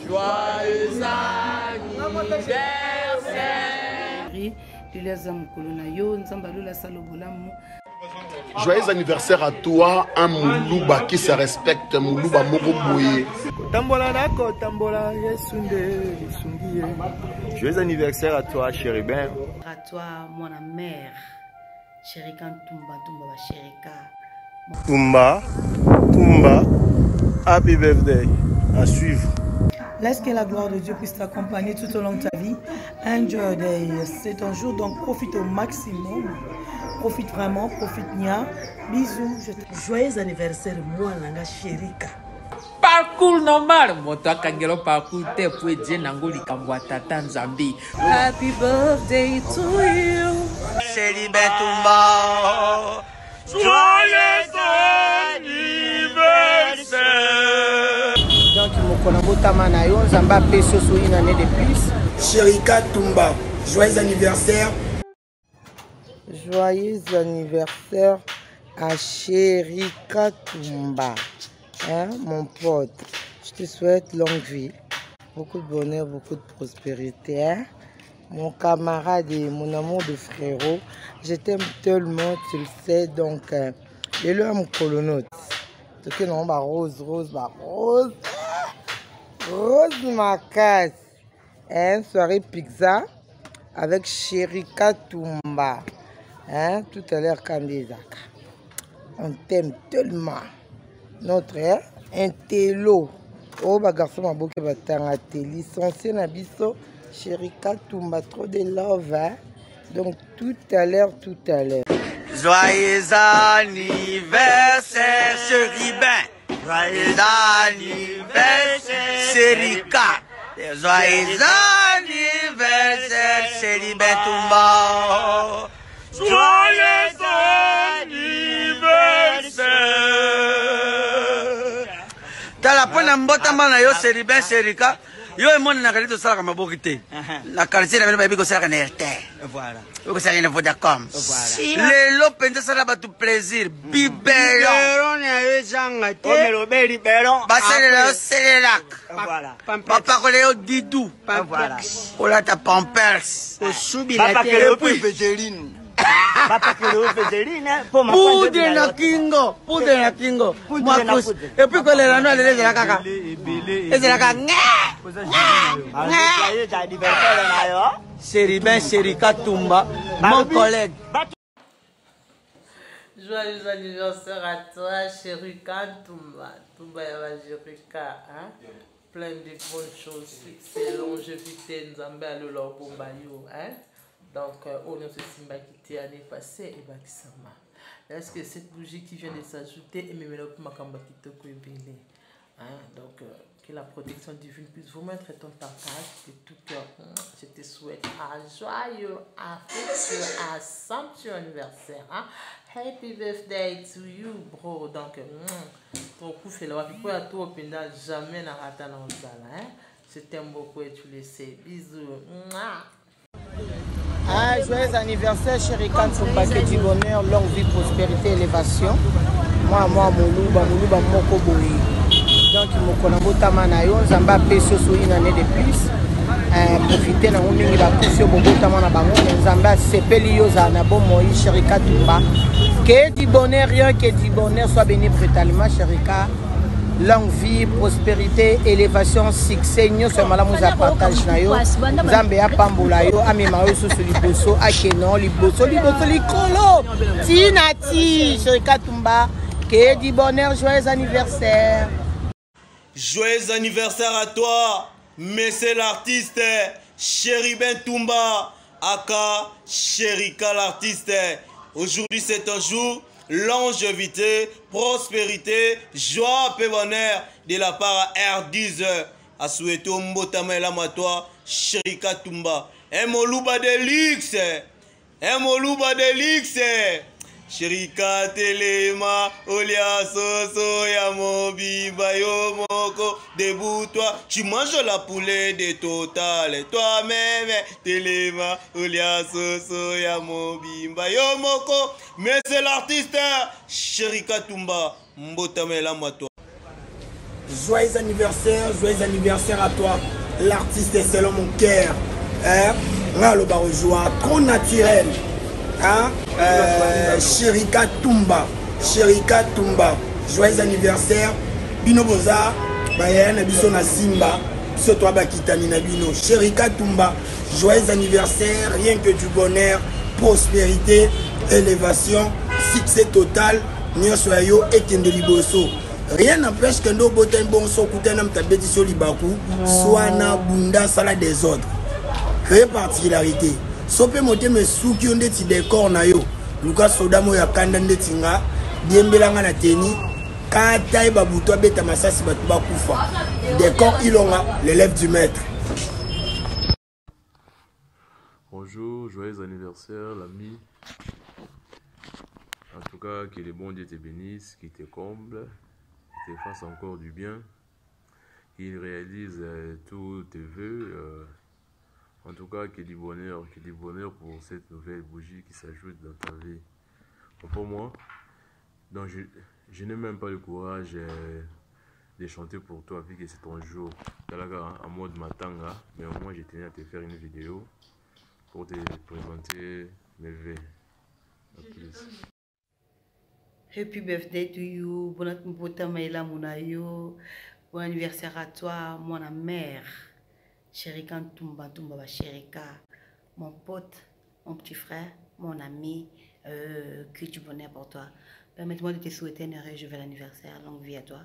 Joyeux anniversaire. Joyeux anniversaire à toi, un Moulouba qui se respecte, Moulouba Mogobouye. Joyeux anniversaire à toi, Chéribin. À toi, mon mère. Chérika Tumba, Chérika. Tumba, happy birthday. À suivre. Laisse que la gloire de Dieu puisse t'accompagner tout au long de ta vie. Enjoy day. C'est un jour, donc profite au maximum. Profite vraiment, profite bien. Bisous. Joyeux anniversaire, moi, Langa Chérika. Parcours normal, moto akangelo parcours te pour dire nangoli kambwata Tanzambi. Happy birthday to you. Chéribin Tumba. Joyeux anniversaire. Donc, une année de plus. Chérika Tumba. Joyeux anniversaire. Joyeux anniversaire à Chérika Tumba. Hein, mon pote, je te souhaite longue vie, beaucoup de bonheur, beaucoup de prospérité. Hein? Mon camarade et mon amour de frérot, je t'aime tellement, tu le sais, donc je lui aime colonote. Donc non, bah rose, ma casse. Hein? Soirée pizza avec Chérika Tumba. Hein? Tout à l'heure, Kandezaka. On t'aime tellement. Notre intello oh bah garçon ma boucle batanga te licencié na biso Chérika Tumba, trop de love hein? Donc tout à l'heure Joyeux anniversaire Chéribin. Joyeux anniversaire Chérika. Joyeux anniversaire Chéribin Tumba. Joyeux anniversaire. La pona mbota mana yo Chéribin Chérika yo e mona nakali to sala kama bokite la quartier na bino ko sala na RT voilà ko sala na Vodacom le lo pende sala ba tu plaisir biberon na yo janga te o melo be biberon ba sala la Célérac voilà papa ko le Didou voilà o la ta Pampers o subi la te o Vaseline Poudre na kingo, Marcus. Et puis quand les rano les la kaka. Et la kaka. Chéribin Chérika Tumba, mon collègue. Joyeux anniversaire à toi, Chérika Tumba. Tumba Yava Chérika, hein? Plein de bonnes choses, succès, longévité, Nzambe Alolo Bombayo, hein? Donc, on a ce simba qui était l'année passée et Bakisama. Est-ce que cette bougie qui vient de s'ajouter et me met pour ma camba qui te coïbile? Donc, que la protection divine puisse vous mettre ton partage de tout cœur. Je te souhaite un joyeux, affectueux, un somptueux anniversaire. Hein? Happy birthday to you, bro. Donc, ton coup fait le wapipo à tout au pénal, jamais n'a raté dans le salon. Je t'aime beaucoup et tu le sais. Bisous. Ah, joyeux anniversaire Chérika Tumba, que du bonheur, longue vie, prospérité, élévation. Moi, Moulouba Moko Boyi. Donc, Mokonambota Manayo, Zamba Peso sur une année de plus. Profitez dans une la poussée Bogota Manabango, Zamba Sepelio Zanabo Moïse Chérika Tumba. Que du bonheur, rien que du bonheur, soit béni brutalement, Chérika. Longue vie, prospérité, élévation, succès, nous sommes à la mousa partage na yo. Zambé a pamboula yo, amima yo sous liboso, akenon, liboso, likolo. Tinati, Chérika Tumba, que du bonheur, joyeux anniversaire. Joyeux anniversaire à toi, monsieur l'artiste, Chéribin Tumba, aka Chérika l'artiste. Aujourd'hui c'est un jour longévité, prospérité, joie et bonheur de la part à R10 à souhaiter au Mbotama et toi, Chérika Tumba. Un Moulouba de luxe, Chérika Telema, Olia Soso, Yamobi, Bayo Moko, debout-toi, tu manges la poulet de Total, toi-même, Telema, Olia Soso, Yamobi, Bayo Moko, mais c'est l'artiste, Chérika Tumba, Mbotame la toi. joyeux anniversaire à toi. L'artiste est selon mon cœur. Le barojoie, trop naturel. Sherika Tumba, joyeux anniversaire. Bino Boza, Bayana Bisona Simba, Sotoa Bakitani Nabino. Sherika Tumba, joyeux anniversaire, rien que du bonheur, prospérité, élévation, succès total. Nyosoyo et Kendeliboso. Rien n'empêche que nos botins bon sont coûtés nam tabeti sur Libakou, soit na bunda sala des autres. Quelle particularité. Sope moté me souki on deti décor na yo. Lucas Sodamo ya kanda ndetinga, diembelanga na teni, kata babuto beta masasi batuba kufa. Décor ilonga, l'élève du maître. Bonjour, joyeux anniversaire l'ami. En tout cas, que les bons dieux te bénissent, qu'ils te comblent, qu'ils te fassent encore du bien, qu'ils réalisent tous tes vœux. En tout cas, qu'il y ait du bonheur pour cette nouvelle bougie qui s'ajoute dans ta vie. Donc pour moi, donc je n'ai même pas le courage de chanter pour toi, vu que c'est ton jour. En mode matanga, mais au moins je tenais à te faire une vidéo pour te présenter mes vœux. À plus. Happy birthday to you, bon anniversaire à toi, mon mère, Sherika Tumba, Sherika, mon pote, mon petit frère, mon ami, que du bonheur pour toi. Permets-moi de te souhaiter un heureux joyeux anniversaire, longue vie à toi,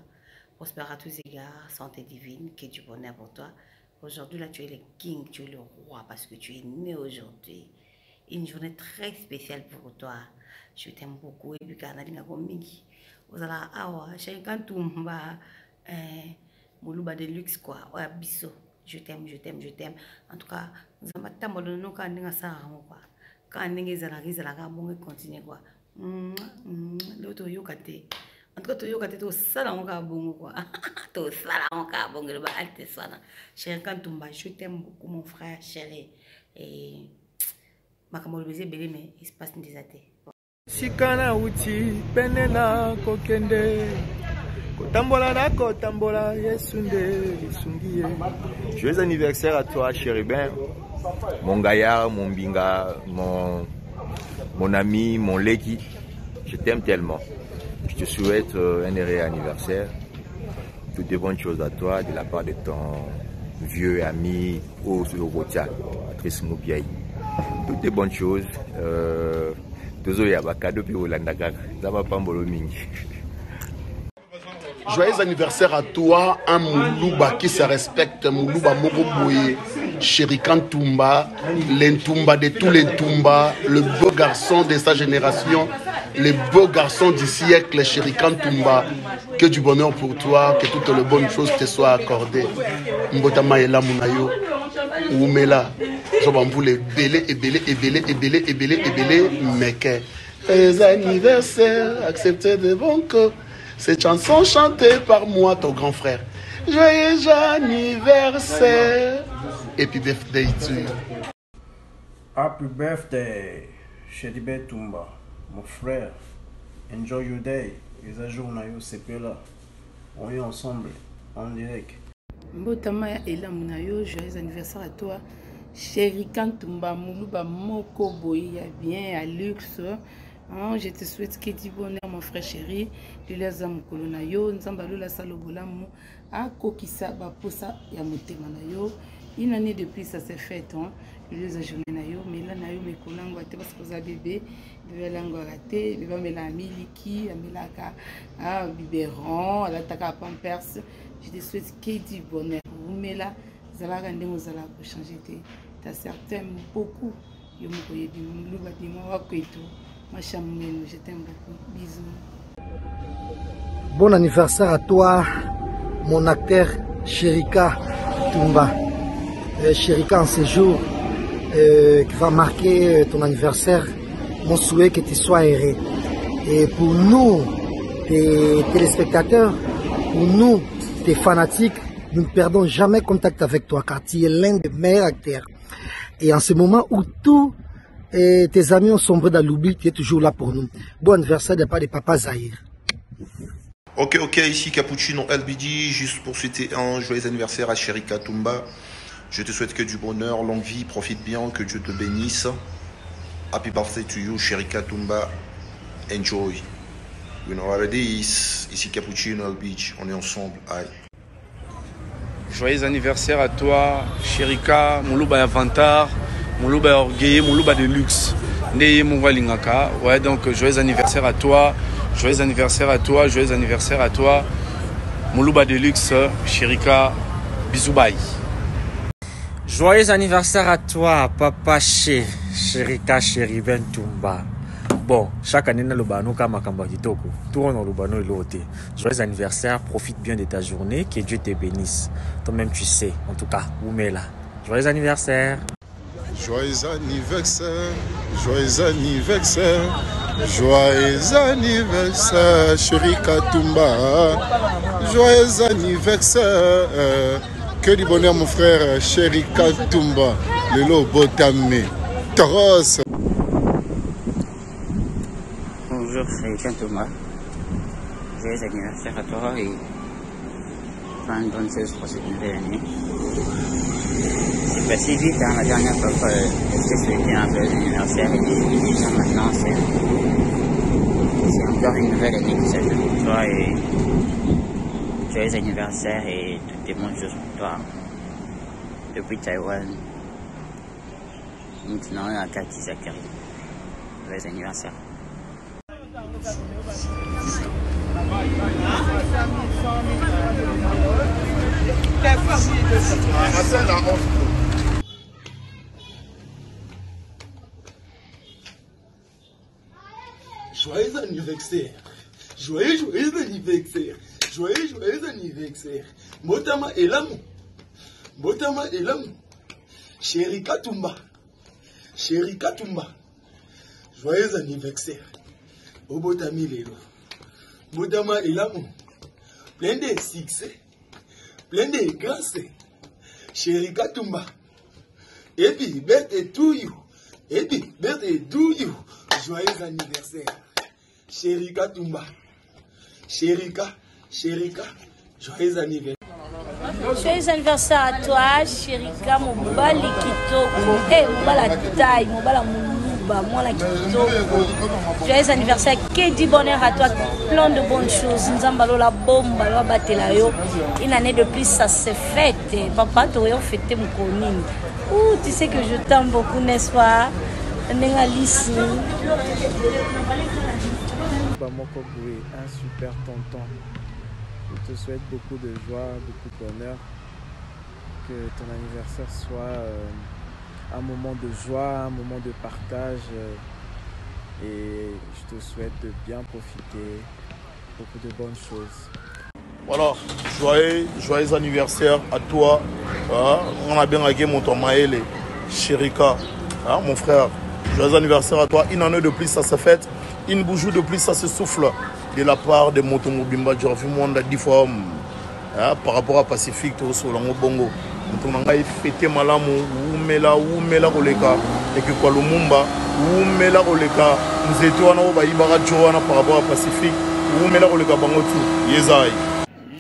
prospère à tous égards, santé divine, que du bonheur pour toi. Aujourd'hui, là, tu es le king, tu es le roi, parce que tu es né aujourd'hui. Une journée très spéciale pour toi. Je t'aime beaucoup. Et puis, quand on vous allez avoir Sherika Tumba, Moulouba de luxe, quoi. Ouais, biso. Je t'aime. En tout cas, nous avons tant de nous quand on a ça, quoi. Quand on a bon continuer, quoi. L'autre yokate. En tout cas, tu yokate, tu sala on ka bon, quoi. Tu sala on ka bon, le bal te sana. Sherika Tumba, je t'aime beaucoup, mon frère chéri. Et makamolo beze belé, mais il se passe des athées. Sikana uti penena kokende kotambola na kotambola yesunde lisungiye. Joyeux anniversaire à toi, Chéribin, mon gaillard, mon binga, mon ami, mon leki. Je t'aime tellement. Je te souhaite un heureux anniversaire. Toutes les bonnes choses à toi de la part de ton vieux ami Ozogotia, Patrice Moubiaï. Toutes les bonnes choses. Joyeux anniversaire à toi, un Moulouba qui se respecte, Moulouba Mogoboye, Sherika Tumba, l'Entumba de tous les Tumba, le beau garçon de sa génération, le beau garçon du siècle, Sherika Tumba. Que du bonheur pour toi, que toutes les bonnes choses te soient accordées. Mbota Maela Munayo, Oumela. Jobamboule belé, mais que les anniversaires acceptés de bon cœur. Cette chanson chantée par moi, ton grand frère. Joyeux anniversaire. Happy birthday to you. Happy birthday, Sherika Tumba, mon frère. Enjoy your day. Les jours na yo c'est là. On est ensemble, en direct. Mbotama Ela Munayo, joyeux anniversaire à toi. Sherika Tumba, Moulouba Moko Boy, bien à luxe. Je te souhaite que du bonheur, mon frère chéri. De les âmes colonayo, Nzambalo la salobolamu, a Kokisa Baposa Yamotemanayo. Une année depuis ça s'est fait, de les journée nayo, mais là nayo me kolango ate parce que ça bébé, bébé lango raté, bébé me la miliki, amelaka, biberon, la taka pampers. Je te souhaite que du bonheur. Vous me là. Vous allez changer. Tu certain beaucoup. Je t'aime beaucoup. Bisous. Bon anniversaire à toi, mon acteur Sherika Tumba. Sherika, en ce jour qui va marquer ton anniversaire, mon souhait que tu sois heureux. Et pour nous, tes téléspectateurs, pour nous, tes fanatiques, nous ne perdons jamais contact avec toi car tu es l'un des meilleurs acteurs. Et en ce moment où tous tes amis ont sombré dans l'oubli, tu es toujours là pour nous. Bon anniversaire de part de Papa Zahir. Ok, ici Cappuccino LBD, juste pour souhaiter un joyeux anniversaire à Sherika Toumba. Je te souhaite que du bonheur, longue vie, profite bien, que Dieu te bénisse. Happy birthday to you, Sherika Toumba. Enjoy. You know what it is. Ici Cappuccino LBD, on est ensemble. Aïe. Joyeux anniversaire à toi, Sherika, Moulouba Avantar, Moulouba Orgueil, Moulouba de luxe. Neye Mouva Lingaka. Ouais, donc joyeux anniversaire à toi. Joyeux anniversaire à toi, joyeux anniversaire à toi. Moulouba Deluxe, Sherika, bisous bye. Joyeux anniversaire à toi, papa Sherika Cheriben Toumba. Bon, chaque année, nous avons un kitoko. Tout le monde a l'autre. Joyeux anniversaire, profite bien de ta journée, que Dieu te bénisse. Toi-même, tu sais, en tout cas, Oumela. Joyeux anniversaire. Joyeux anniversaire, joyeux anniversaire, joyeux anniversaire, Sherika Toumba. Joyeux anniversaire, que du bonheur mon frère Sherika Toumba. Le lot botamé, Toros. Bonjour Sherika Toumba, joyeux anniversaire à toi et plein de bonnes choses pour cette nouvelle année. C'est passé vite, hein, la dernière fois que je souhaitais un joyeux anniversaire et déjà maintenant c'est encore une nouvelle année qui s'ajoute pour toi et joyeux anniversaire et toutes les bonnes choses pour toi depuis Taïwan. Maintenant à Cathy Zachary. Joyeux anniversaire. Joyeux anniversaire, joyeux anniversaire, joyeux anniversaire. Motama Elam, Sherika Toumba, joyeux anniversaire. Obotami Lelo, Motama Elam, plein de succès, plein de grâce. Sherika Toumba, et puis birthday to you, joyeux anniversaire. Sherika Toumba, Sherika, joyeux anniversaire. Joyeux anniversaire à toi, Sherika, Mobali Kitoko. Mobala taille, Mobala Moulouba, moi la Kitoko. Joyeux anniversaire, que du bonheur à toi, plein de bonnes choses. Nzambalo la bombe, la batelayo. Une année de plus, ça se fête. Papa, tu as fêté mon conning. Tu sais que je t'aime beaucoup, n'est-ce pas? Alice. Un super tonton. Je te souhaite beaucoup de joie, beaucoup de bonheur. Que ton anniversaire soit un moment de joie, un moment de partage. Et je te souhaite de bien profiter. Beaucoup de bonnes choses. Voilà, joyeux anniversaire à toi. On a bien agé mon Tomaele, Sherika, mon frère. Joyeux anniversaire à toi. Une année de plus, ça se fête. Une bougie de plus, ça se souffle. De la part de Motomobimba, j'ai vu monde à 10 fois par rapport à Pacifique, tout sur le Bongo. On a fêté Malamu, Oumela Oleka, et que quoi Lumumba, Oumela Oleka, nous étions en Ibara Joana par rapport à Pacifique, Oumela Oleka Bangotu, Yezaï.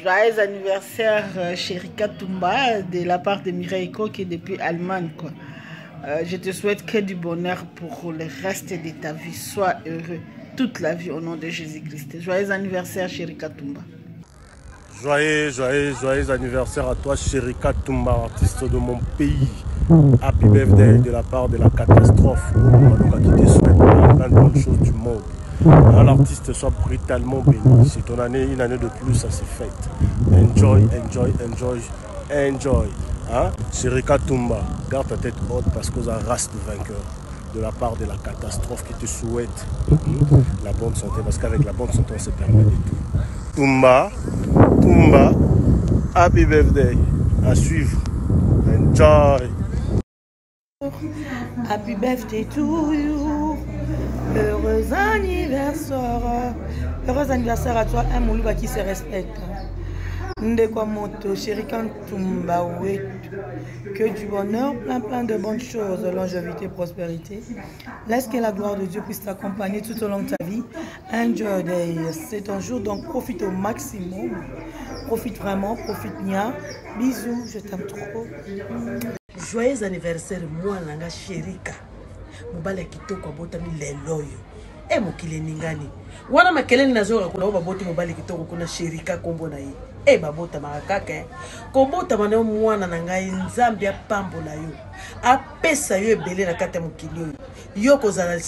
Joyeux anniversaire Sherika Toumba de la part de Mireille Ko qui est depuis Allemagne. Quoi. Je te souhaite que du bonheur pour le reste de ta vie. Sois heureux toute la vie au nom de Jésus-Christ. Joyeux anniversaire Sherika Toumba. Joyeux anniversaire à toi Sherika Toumba, artiste de mon pays. Happy birthday de la part de la catastrophe. Donc, qui te souhaite plein de bonnes choses du monde. L'artiste soit brutalement béni. C'est ton année, une année de plus, ça se fête. Enjoy. Hein? Sherika Toumba, garde ta tête haute parce que ça race de vainqueur. De la part de la catastrophe qui te souhaite la bonne santé. Parce qu'avec la bonne santé, on se permet de tout. Toumba, happy birthday. À suivre. Enjoy. Happy birthday to you. Heureux anniversaire. Heureux anniversaire à toi, un Moulouba qui se respecte. Ndekwa Moto, Chérica Ntoumba, que du bonheur, plein de bonnes choses, longévité, prospérité. Laisse que la gloire de Dieu puisse t'accompagner tout au long de ta vie. Enjoy day, c'est un jour, donc profite au maximum. Profite vraiment, profite bien. Bisous, je t'aime trop. Joyeux anniversaire, moi, Nanga Chérica. Mobile kitoko abotami lelo yo. E mokile ningani. Wana makeleni nazoka kuna baboti mobile kitoko kuna Chérica kombo na ye. E babota makaka. Kobota mana mwana na ngai nzambe apambola yo. Apesa yo ebele na kata mokili yo. Yo kozala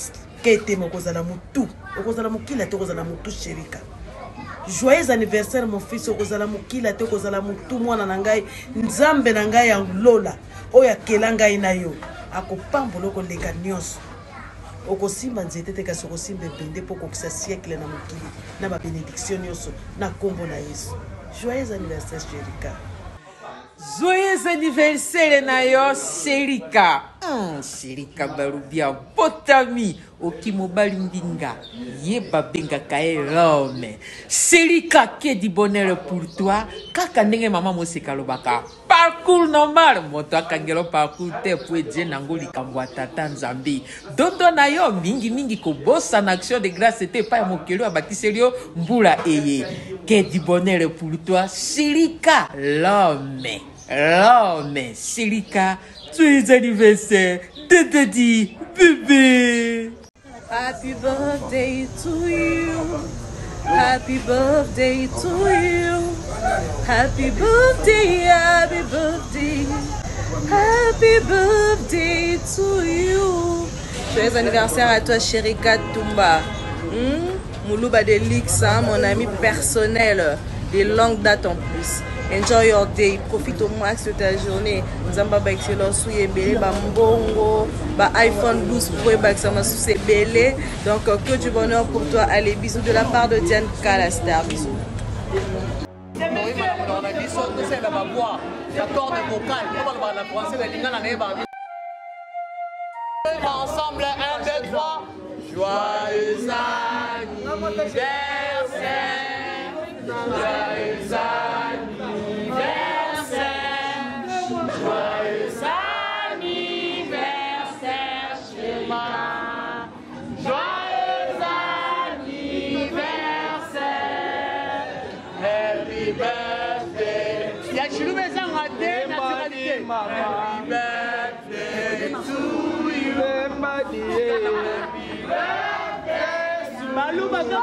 kete mokozala mutu. Okozala mokila te kozala mutu Chérica. Joyeux anniversaire mon fils okozala mokila te kozala mutu mwana na ngai nzambe na ngai ya lola. Oya kelanga ina yo. Akopambola koleka nyonso. Okosimba nzete te kasi okosimba ebende po kokisa siècle na mokili na ba bénédiction nyonso na kombo na Yesu. Joyeux anniversaire Chérica. Joyeux anniversaire na yo Chérica. Chérica barubia potami okimobali mbinga yeba benga kae l'homme. Chérica que du bonheur pour toi. Kaka ndenge mama moseka lobaka. Parcours normal moto akangelo parcours te po edje nangoli kambwa tata nzambi. Dodo na yo mingi kobosa na action de grâce te pa mokelo abakiselio mbula eye. Que du bonheur pour toi Chérica l'homme. L'homme Chérica, joyeux anniversaire, Daddy, bébé. Happy birthday to you. Happy birthday to you. Happy birthday, happy birthday. Happy birthday to you. Joyeux anniversaire à toi, Chérica Ntoumba. Moulouba de Lix, mon ami personnel, de longue date en plus. Enjoy your day, profite au max de ta journée. Nzamba ba excellence souye belé, ba mbongo, ba iPhone 12 Pro ba excellence souye belé. Donc que du bonheur pour toi. Allez, bisous de la part de Diane Calastar. Bisous. Ensemble, 1, 2, 3. Joyeux anniversaire. Joyeux anniversaire. Joyeux anniversaire, Chérica. Joyeux anniversaire. Happy birthday. Y'a Chilou Bézan raté, nationalité. Happy birthday to you. Happy birthday. Malou Bato.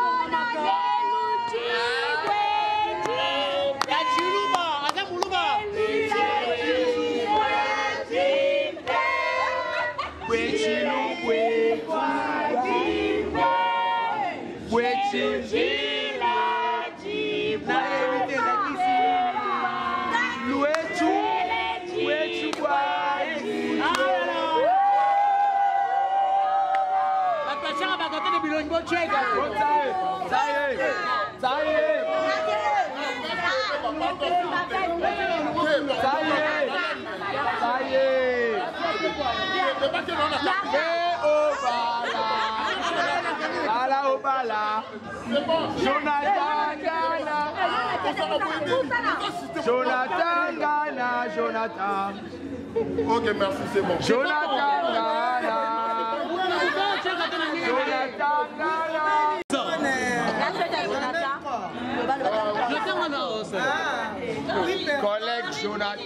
Jonathan. Ok, merci, c'est bon. Jonathan Gana. Collègue Jonathan.